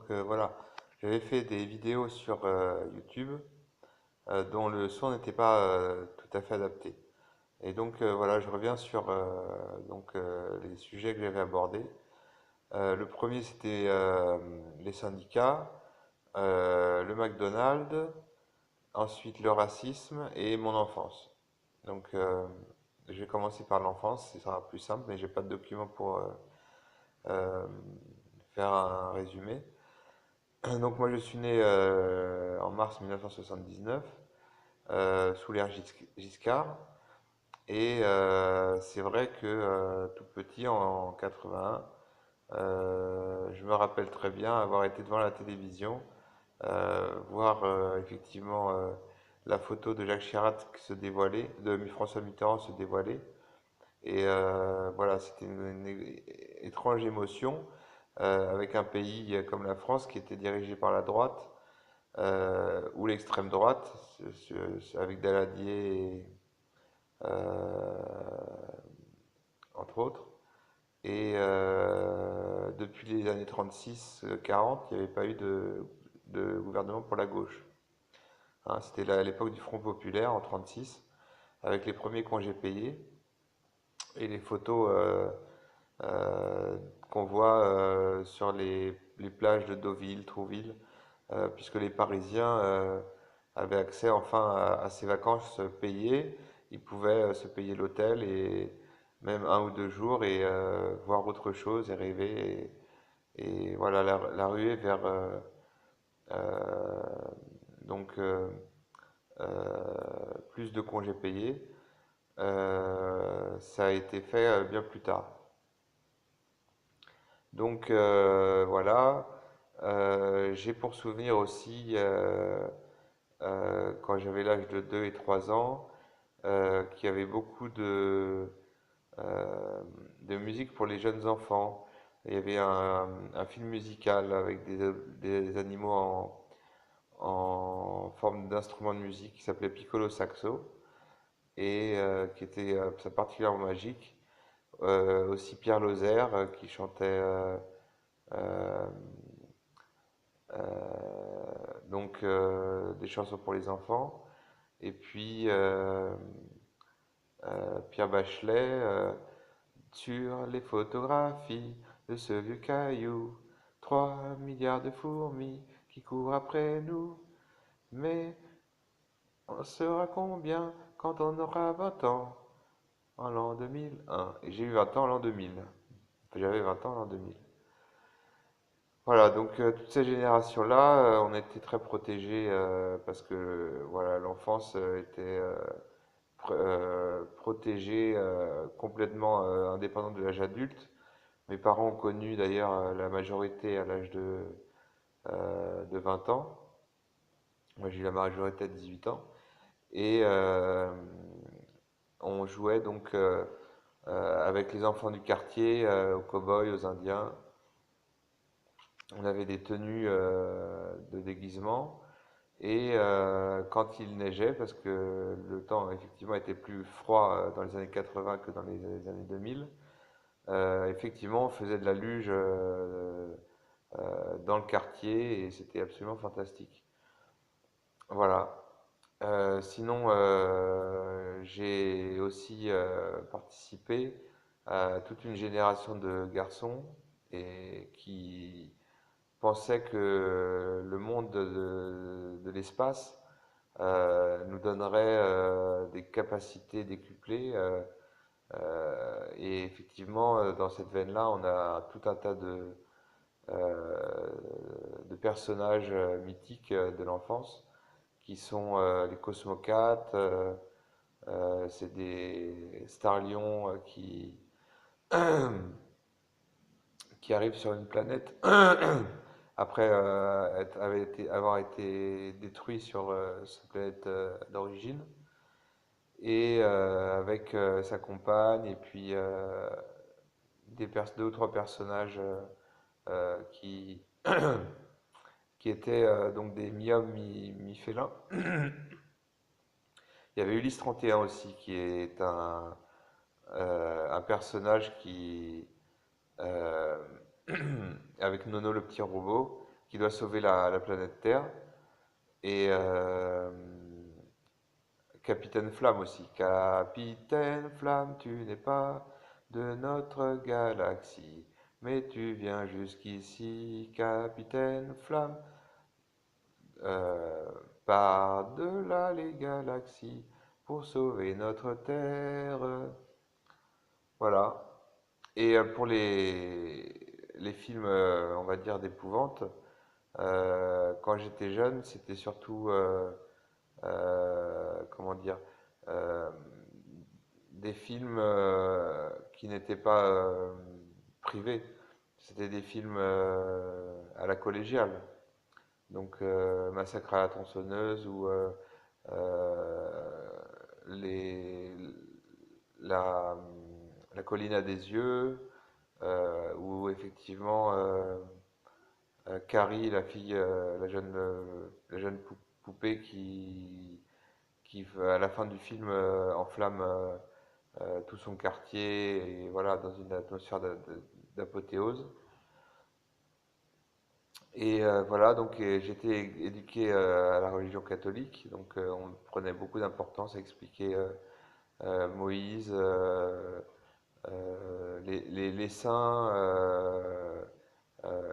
Voilà, j'avais fait des vidéos sur YouTube dont le son n'était pas tout à fait adapté. Et voilà, je reviens sur les sujets que j'avais abordés. Le premier c'était les syndicats, le McDonald's, ensuite le racisme et mon enfance. Donc je vais commencer par l'enfance, ce sera plus simple, mais j'ai pas de document pour euh, faire un résumé. Donc moi je suis né en mars 1979 sous l'ère Giscard et c'est vrai que tout petit en 81, je me rappelle très bien avoir été devant la télévision, voir effectivement la photo de Jacques Chirac se dévoiler, de François Mitterrand se dévoiler et voilà, c'était une étrange émotion avec un pays comme la France qui était dirigé par la droite ou l'extrême droite, avec Daladier, entre autres. Et depuis les années 36-40, il n'y avait pas eu de gouvernement pour la gauche. Hein, c'était à l'époque du Front populaire en 36, avec les premiers congés payés et les photos euh, qu'on voit sur les plages de Deauville, Trouville, puisque les Parisiens avaient accès enfin à ces vacances payées. Ils pouvaient se payer l'hôtel et même 1 ou 2 jours et voir autre chose et rêver. Et voilà, la ruée vers euh, donc plus de congés payés, ça a été fait bien plus tard. Voilà. J'ai pour souvenir aussi, quand j'avais l'âge de 2 et 3 ans, qu'il y avait beaucoup de musique pour les jeunes enfants. Il y avait un film musical avec des animaux en forme d'instruments de musique qui s'appelait Piccolo Saxo et qui était particulièrement magique. Aussi Pierre Lozère qui chantait euh, des chansons pour les enfants. Et puis Pierre Bachelet sur les photographies de ce vieux caillou. 3 milliards de fourmis qui courent après nous. Mais on sera combien quand on aura 20 ans en l'an 2001? Et j'ai eu 20 ans en l'an 2000. Enfin, j'avais 20 ans en l'an 2000. Voilà, toutes ces générations-là, on était très protégés parce que voilà, l'enfance était protégée, complètement indépendante de l'âge adulte. Mes parents ont connu d'ailleurs la majorité à l'âge de 20 ans. Moi, j'ai eu la majorité à 18 ans. Et on jouait avec les enfants du quartier, aux cow-boys, aux Indiens. On avait des tenues de déguisement. Et quand il neigeait, parce que le temps effectivement était plus froid dans les années 80 que dans les années 2000, effectivement on faisait de la luge dans le quartier et c'était absolument fantastique. Voilà. Sinon, j'ai aussi participé à toute une génération de garçons et qui pensaient que le monde de l'espace nous donnerait des capacités décuplées. Et effectivement, dans cette veine-là, on a tout un tas de personnages mythiques de l'enfance qui sont les Cosmocates. C'est des Starlions qui arrivent sur une planète après avoir été détruit sur sa planète d'origine et avec sa compagne et puis 2 ou 3 personnages qui, qui étaient donc des mi-hommes, mi-félins. Il y avait Ulysse 31 aussi, qui est un personnage qui, euh, avec Nono le petit robot, qui doit sauver la planète Terre. Et Capitaine Flamme aussi. Capitaine Flamme, tu n'es pas de notre galaxie, mais tu viens jusqu'ici, Capitaine Flamme, euh, par-delà les galaxies, pour sauver notre Terre. Voilà. Et pour les films, on va dire, d'épouvante, quand j'étais jeune, c'était surtout, comment dire, euh, des films qui n'étaient pas privés. C'était des films à la collégiale. Donc Massacre à la tronçonneuse ou euh, les, la, la colline à des yeux, où effectivement Carrie, la fille, la jeune poupée qui à la fin du film enflamme tout son quartier et voilà dans une atmosphère d'apothéose. Et voilà, donc j'étais éduqué à la religion catholique, donc on prenait beaucoup d'importance à expliquer Moïse, les saints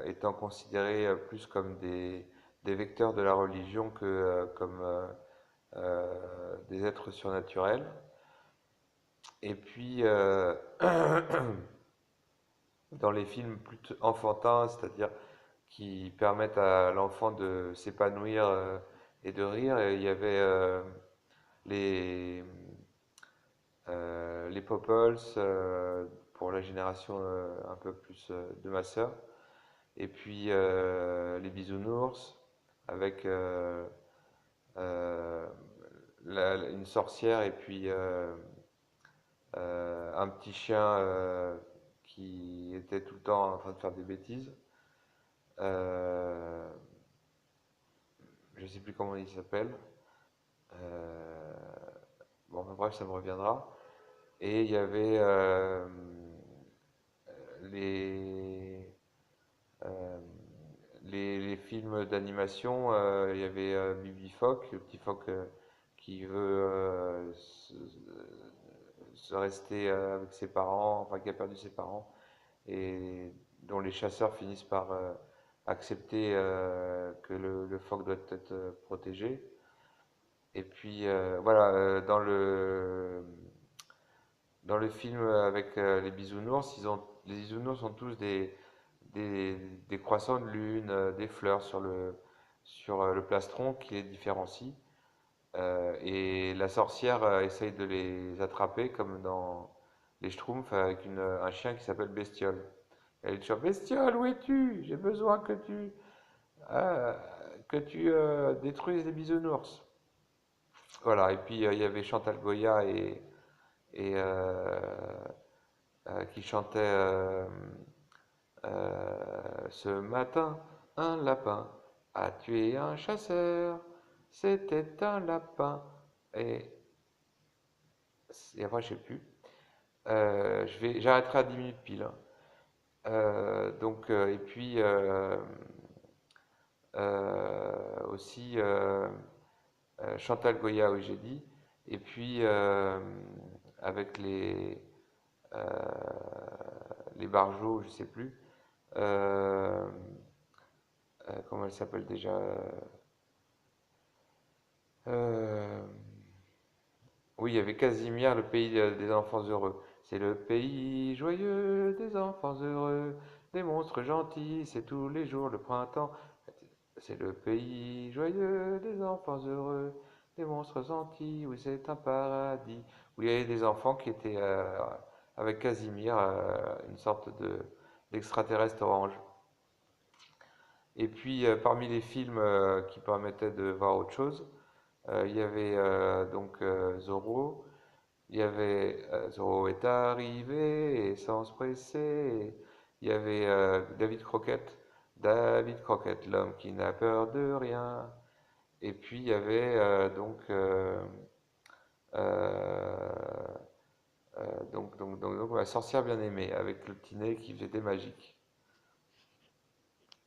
étant considérés plus comme des vecteurs de la religion que comme des êtres surnaturels. Et puis, dans les films plus enfantins, c'est-à-dire qui permettent à l'enfant de s'épanouir et de rire, et il y avait les, les Popples pour la génération un peu plus de ma sœur, et puis les Bisounours avec euh, une sorcière et puis un petit chien qui était tout le temps en train de faire des bêtises. Euh, je sais plus comment il s'appelle. Euh, bon, enfin, bref, ça me reviendra. Et il y avait les, euh, les films d'animation. Il y avait Bibi Phoque, le petit phoque qui veut se rester avec ses parents, enfin qui a perdu ses parents, et dont les chasseurs finissent par accepter que le phoque doit être protégé. Et puis voilà, dans le film avec les bisounours, les bisounours sont tous des, des croissants de lune, des fleurs sur le plastron qui les différencie. Et la sorcière essaye de les attraper comme dans les Schtroumpfs avec un chien qui s'appelle Bestiole. Elle est toujours Bestiole, où es-tu? J'ai besoin euh, que tu détruises les bisounours. Voilà, et puis il y avait Chantal Goya et qui chantait ce matin, un lapin a tué un chasseur, c'était un lapin. Et, et après, je sais plus. J'arrêterai à 10 minutes pile, hein. Donc, et puis aussi Chantal Goya, oui, j'ai dit. Et puis avec euh, les Barjots, je sais plus. Euh, comment elle s'appelle déjà? Euh, oui, il y avait Casimir, le pays des enfants heureux. C'est le pays joyeux des enfants heureux, des monstres gentils, c'est tous les jours le printemps. C'est le pays joyeux des enfants heureux, des monstres gentils, oui, c'est un paradis. Où il y avait des enfants qui étaient avec Casimir, une sorte d'extraterrestre orange. Et puis, parmi les films qui permettaient de voir autre chose, il y avait donc Zorro. Il y avait Zorro est arrivé et sans se presser. Il y avait David Crockett. David Crockett, l'homme qui n'a peur de rien. Et puis il y avait euh, donc la sorcière bien aimée avec le petit nez qui faisait des magiques.